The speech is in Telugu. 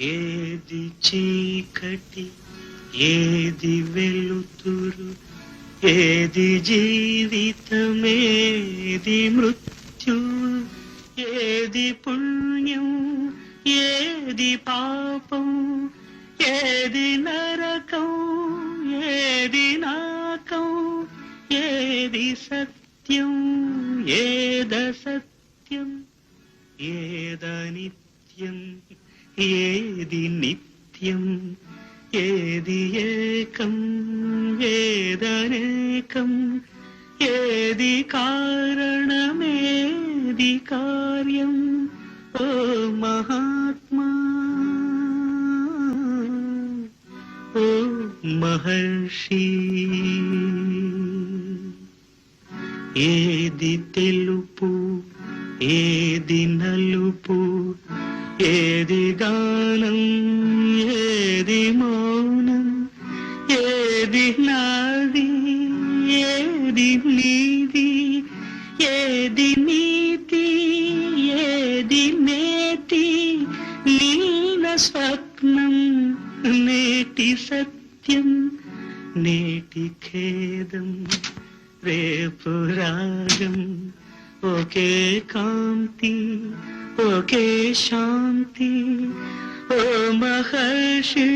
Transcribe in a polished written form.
ఏది చీకటి ఏది వెలుతురు, ఏది జీవితమేది మృత్యు, ఏది పుణ్యం ఏది పాపం, ఏది నరకం ఏది నాకం, ఏది సత్యం ఏదసత్యం, ఏదనిత్యం ఏది నిత్యం, ఏది ఏకం ఏదనేకం, ఏది కారణమేది కార్యం. ఓ మహాత్మా, ఓ మహర్షి, ఏది తెలుపు ఏది నలుపు, ఏది గానం ఏది మౌనం, ఏది నాది ఏది నీది, ఏది నీతి ఏది నేతి, నీల స్వప్నం నేటి సత్యం, నేటి ఖేదం రేపు రాగం, ఒకే కాంతి ఒకే శాంతి. ఓ మహర్షి.